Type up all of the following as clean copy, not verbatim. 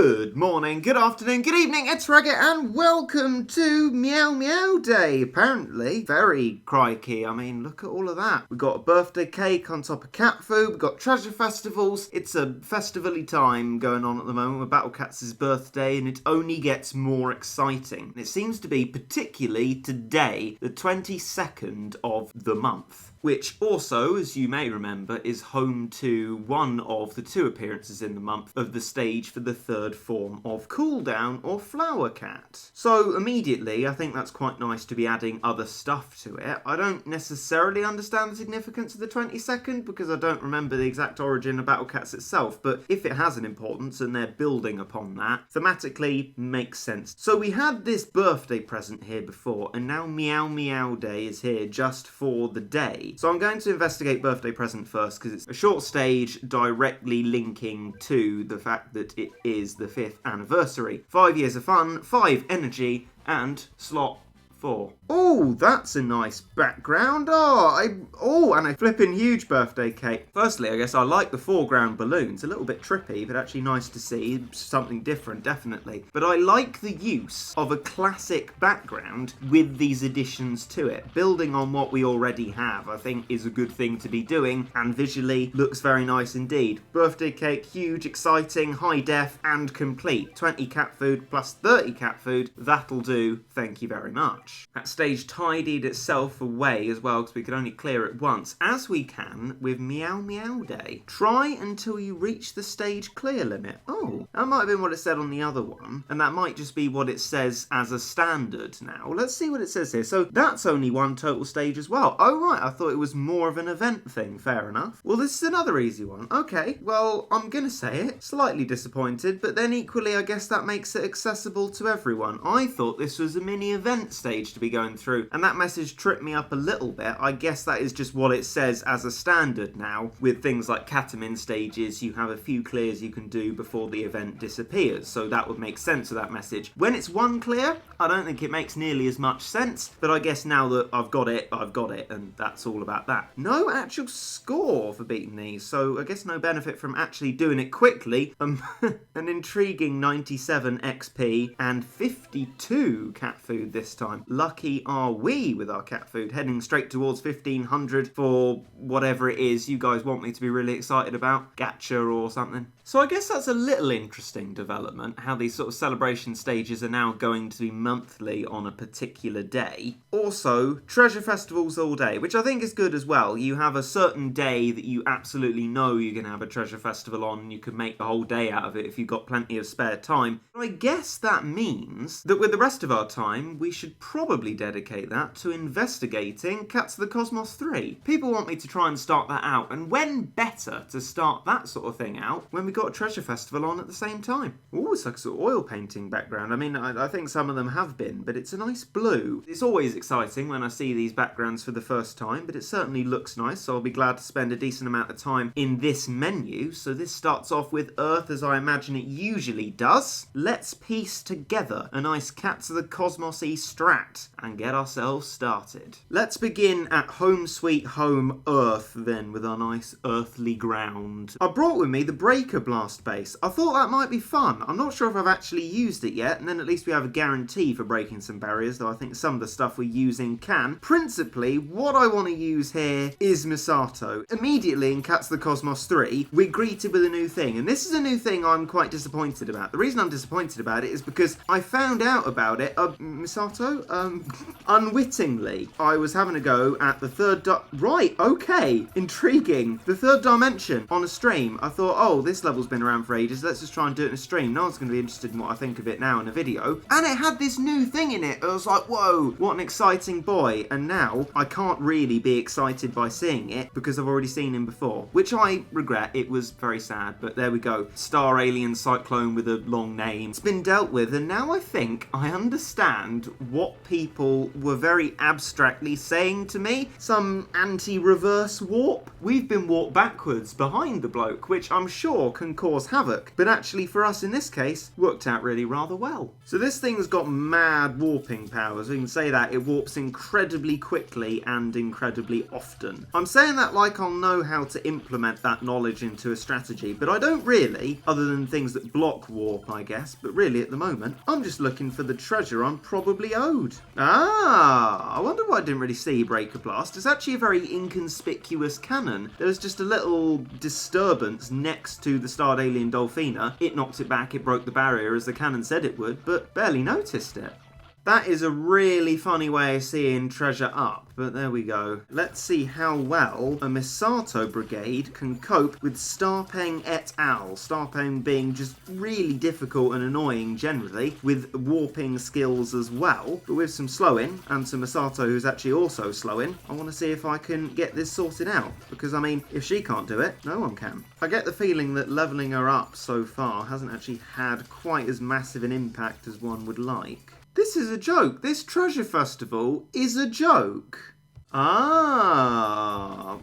Good morning, good afternoon, good evening, it's Regit and welcome to Meow Meow Day. Apparently, very crikey, I mean, look at all of that. We've got a birthday cake on top of cat food, we've got treasure festivals. It's a festival-y time going on at the moment with Battle Cats' birthday and it only gets more exciting. It seems to be particularly today, the 22nd of the month. Which also, as you may remember, is home to one of the two appearances in the month of the stage for the third form of Cooldown or Flower Cat. So immediately, I think that's quite nice to be adding other stuff to it. I don't necessarily understand the significance of the 22nd because I don't remember the exact origin of Battle Cats itself, but if it has an importance and they're building upon that, thematically makes sense. So we had this birthday present here before, and now Meow Meow Day is here just for the day. So I'm going to investigate birthday present first because it's a short stage directly linking to the fact that it is the 5th anniversary. 5 years of fun, 5 energy, and slot 4. Oh, that's a nice background. And a flipping huge birthday cake. Firstly, I guess I like the foreground balloons. A little bit trippy, but actually nice to see. Something different, definitely. But I like the use of a classic background with these additions to it. Building on what we already have, I think, is a good thing to be doing, and visually looks very nice indeed. Birthday cake, huge, exciting, high def, and complete. 20 cat food plus 30 cat food. That'll do. Thank you very much. That stage tidied itself away as well because we could only clear it once, as we can with Meow Meow Day. Try until you reach the stage clear limit. Oh, that might have been what it said on the other one, and that might just be what it says as a standard now. Let's see what it says here. So that's only one total stage as well. Oh right, I thought it was more of an event thing. Fair enough. Well, this is another easy one. Okay, well, I'm gonna say it. Slightly disappointed, but then equally I guess that makes it accessible to everyone. I thought this was a mini event stage to be going through, and that message tripped me up a little bit. I guess that is just what it says as a standard now. With things like Catamin stages, you have a few clears you can do before the event disappears, so that would make sense of that message. When it's one clear, I don't think it makes nearly as much sense, but I guess now that I've got it, and that's all about that. No actual score for beating these, so I guess no benefit from actually doing it quickly. An intriguing 97 XP and 52 cat food this time. Lucky are we with our cat food, heading straight towards 1500 for whatever it is you guys want me to be really excited about. Gacha or something. So I guess that's a little interesting development, how these sort of celebration stages are now going to be monthly on a particular day. Also, treasure festivals all day, which I think is good as well. You have a certain day that you absolutely know you're going to have a treasure festival on, and you can make the whole day out of it if you've got plenty of spare time. But I guess that means that with the rest of our time, we should probably dedicate that to investigating Cats of the Cosmos 3. People want me to try and start that out, and when better to start that sort of thing out when we got a treasure festival on at the same time. Oh, it's like a sort of oil painting background. I mean, I think some of them have been, but it's a nice blue. It's always exciting when I see these backgrounds for the first time, but it certainly looks nice, so I'll be glad to spend a decent amount of time in this menu. So this starts off with Earth as I imagine it usually does. Let's piece together a nice Cats of the Cosmos-y strat and get ourselves started. Let's begin at Home Sweet Home Earth then, with our nice earthly ground. I brought with me the Breaker Blast base. I thought that might be fun. I'm not sure if I've actually used it yet, and then at least we have a guarantee for breaking some barriers, though I think some of the stuff we're using can. Principally, what I want to use here is Misato. Immediately in Cats of the Cosmos 3, we're greeted with a new thing, and this is a new thing I'm quite disappointed about. The reason I'm disappointed about it is because I found out about it, Misato? Unwittingly. I was having a go at the third right, okay, intriguing. The third dimension on a stream. I thought, oh, this level's been around for ages, let's just try and do it in a stream. No one's going to be interested in what I think of it now in a video. And it had this new thing in it. I was like, whoa, what an exciting boy. And now I can't really be excited by seeing it because I've already seen him before, which I regret. It was very sad, but there we go. Star Alien Cyclone with a long name. It's been dealt with, and now I think I understand what people were very abstractly saying to me, some anti-reverse warp. We've been warped backwards behind the bloke, which I'm sure can cause havoc, but actually for us in this case, worked out really rather well. So this thing's got mad warping powers. We can say that it warps incredibly quickly and incredibly often. I'm saying that like I'll know how to implement that knowledge into a strategy, but I don't really, other than things that block warp, I guess. But really at the moment, I'm just looking for the treasure I'm probably owed. I wonder why I didn't really see Breaker Blast. It's actually a very inconspicuous cannon. There was just a little disturbance next to the starred alien Dolphina. It knocked it back, it broke the barrier as the cannon said it would, but barely noticed it. That is a really funny way of seeing treasure up, but there we go. Let's see how well a Misato brigade can cope with Starpeng et al. Starpeng being just really difficult and annoying generally, with warping skills as well, but with some slowing, and some Misato who's actually also slowing. I want to see if I can get this sorted out, because I mean, if she can't do it, no one can. I get the feeling that levelling her up so far hasn't actually had quite as massive an impact as one would like. This is a joke. This treasure festival is a joke.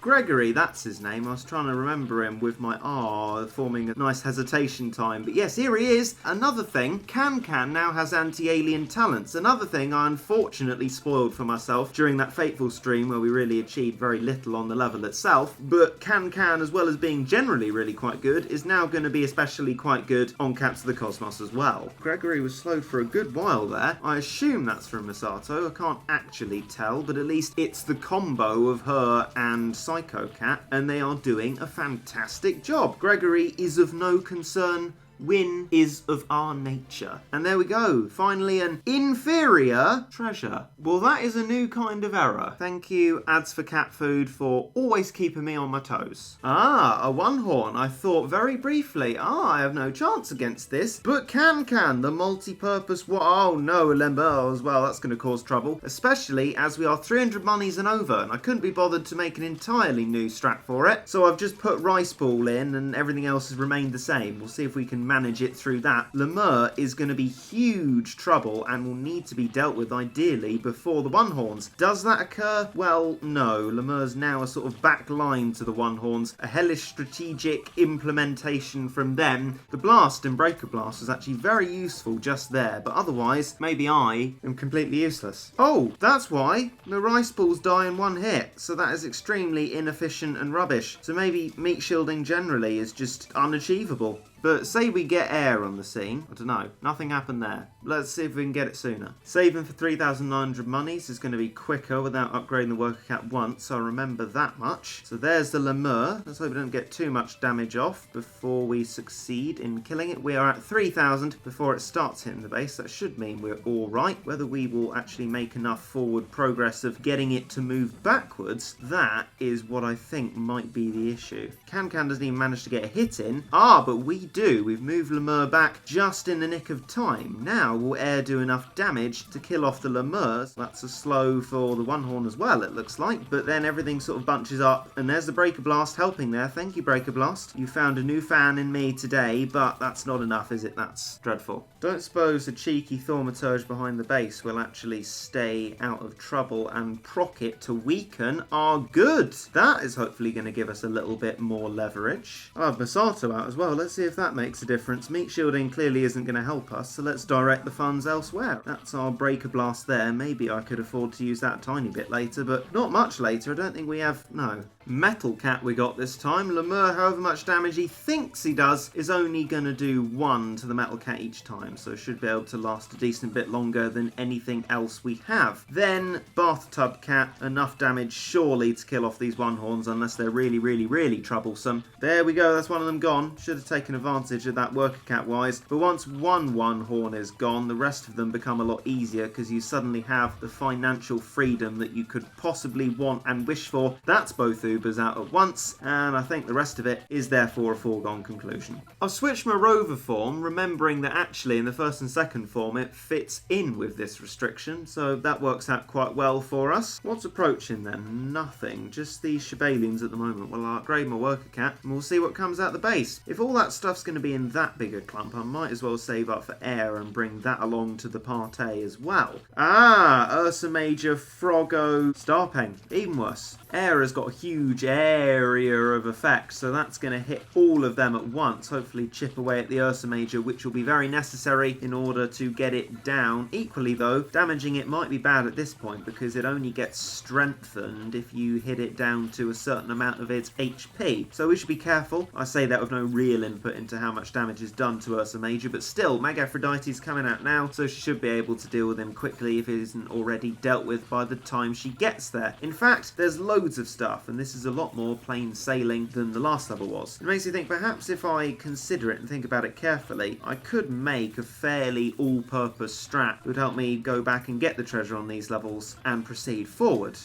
Gregory, that's his name. I was trying to remember him with my R forming a nice hesitation time. But yes, here he is. Another thing, Can now has anti-alien talents. Another thing I unfortunately spoiled for myself during that fateful stream where we really achieved very little on the level itself. But Can, as well as being generally really quite good, is now going to be especially quite good on Cats of the Cosmos as well. Gregory was slowed for a good while there. I assume that's from Misato. I can't actually tell, but at least it's the combo of her and Psycho Cat, and they are doing a fantastic job. Gregory is of no concern. Win is of our nature. And there we go. Finally, an inferior treasure. Well, that is a new kind of error. Thank you, Ads for Cat Food, for always keeping me on my toes. A one horn. I thought very briefly, I have no chance against this. But Can, the multi-purpose oh no, Lemur as well. That's going to cause trouble. Especially as we are 300 monies and over. And I couldn't be bothered to make an entirely new strat for it. So I've just put Rice Ball in and everything else has remained the same. We'll see if we can manage it through that. Lemur is going to be huge trouble and will need to be dealt with ideally before the one horns. Does that occur? Well, no. Lemur's now a sort of back line to the one horns. A hellish strategic implementation from them. The blast and Breaker Blast was actually very useful just there, but otherwise, maybe I am completely useless. Oh, that's why the Rice Balls die in one hit, so that is extremely inefficient and rubbish. So maybe meat shielding generally is just unachievable. But say we get air on the scene. I don't know. Nothing happened there. Let's see if we can get it sooner. Saving for 3,900 monies is going to be quicker without upgrading the worker cat once, so I remember that much. So there's the Lemur. Let's hope we don't get too much damage off before we succeed in killing it. We are at 3,000 before it starts hitting the base. That should mean we're all right. Whether we will actually make enough forward progress of getting it to move backwards, that is what I think might be the issue. Can doesn't even manage to get a hit in. But we do. We've moved Lemur back just in the nick of time. Now will air do enough damage to kill off the Lemurs. That's a slow for the one horn as well, it looks like. But then everything sort of bunches up, and there's the Breaker Blast helping there. Thank you, Breaker Blast. You found a new fan in me today, but that's not enough, is it? That's dreadful. Don't suppose a cheeky Thaumaturge behind the base will actually stay out of trouble and proc it to weaken our good. That is hopefully going to give us a little bit more leverage. I have Misato out as well. Let's see if that makes a difference. Meat shielding clearly isn't going to help us, so let's direct the funds elsewhere. That's our Breaker Blast there. Maybe I could afford to use that a tiny bit later, but not much later. I don't think we have... No. Metal Cat we got this time. Lemur, however much damage he thinks he does, is only going to do 1 to the Metal Cat each time, so should be able to last a decent bit longer than anything else we have. Then, Bathtub Cat, enough damage surely to kill off these one horns, unless they're really, really, really troublesome. There we go, that's one of them gone. Should have taken advantage of that worker cat wise, but once one horn is gone, the rest of them become a lot easier, because you suddenly have the financial freedom that you could possibly want and wish for. That's both Ubers out at once, and I think the rest of it is therefore a foregone conclusion. I've switched my rover form, remembering that actually in the first and second form it fits in with this restriction, so that works out quite well for us. What's approaching then? Nothing, just these shibalians at the moment. Well, I'll upgrade my worker cat and we'll see what comes out the base. If all that stuff's going to be in that big a clump, I might as well save up for air and bring that along to the party as well. Ursa Major, Froggo, Starpeng. Even worse. Air has got a huge area of effect, so that's going to hit all of them at once, hopefully chip away at the Ursa Major, which will be very necessary in order to get it down. Equally though, damaging it might be bad at this point because it only gets strengthened if you hit it down to a certain amount of its HP. So we should be careful. I say that with no real input into how much damage is done to Ursa Major, but still, Mag Aphrodite's coming out now, so she should be able to deal with him quickly if it isn't already dealt with by the time she gets there. In fact, there's loads of stuff, and this is a lot more plain sailing than the last level was. It makes me think perhaps if I consider it and think about it carefully, I could make a fairly all-purpose strat that would help me go back and get the treasure on these levels and proceed forward.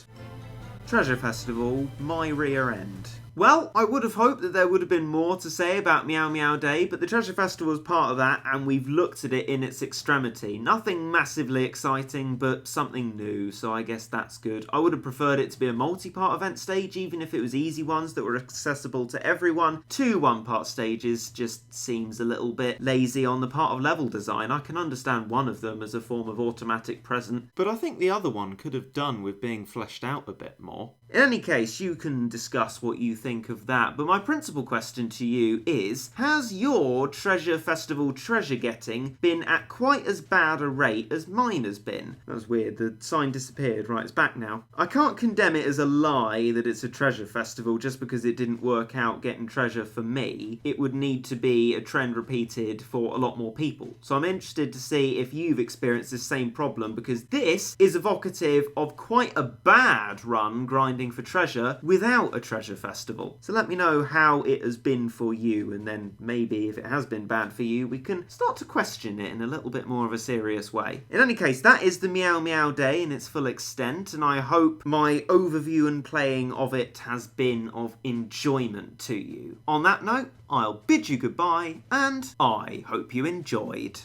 Treasure Festival, my rear end. Well, I would have hoped that there would have been more to say about Meow Meow Day, but the Treasure Festival is part of that, and we've looked at it in its extremity. Nothing massively exciting, but something new, so I guess that's good. I would have preferred it to be a multi-part event stage, even if it was easy ones that were accessible to everyone. 2 one-part stages just seems a little bit lazy on the part of level design. I can understand one of them as a form of automatic present, but I think the other one could have done with being fleshed out a bit more. In any case, you can discuss what you think of that, but my principal question to you is, has your Treasure Festival treasure getting been at quite as bad a rate as mine has been? That was weird, the sign disappeared. Right, it's back now. I can't condemn it as a lie that it's a treasure festival just because it didn't work out getting treasure for me. It would need to be a trend repeated for a lot more people. So I'm interested to see if you've experienced this same problem, because this is evocative of quite a bad run grinding for treasure without a treasure festival. So let me know how it has been for you, and then maybe if it has been bad for you, we can start to question it in a little bit more of a serious way. In any case, that is the Meow Meow Day in its full extent, and I hope my overview and playing of it has been of enjoyment to you. On that note, I'll bid you goodbye, and I hope you enjoyed.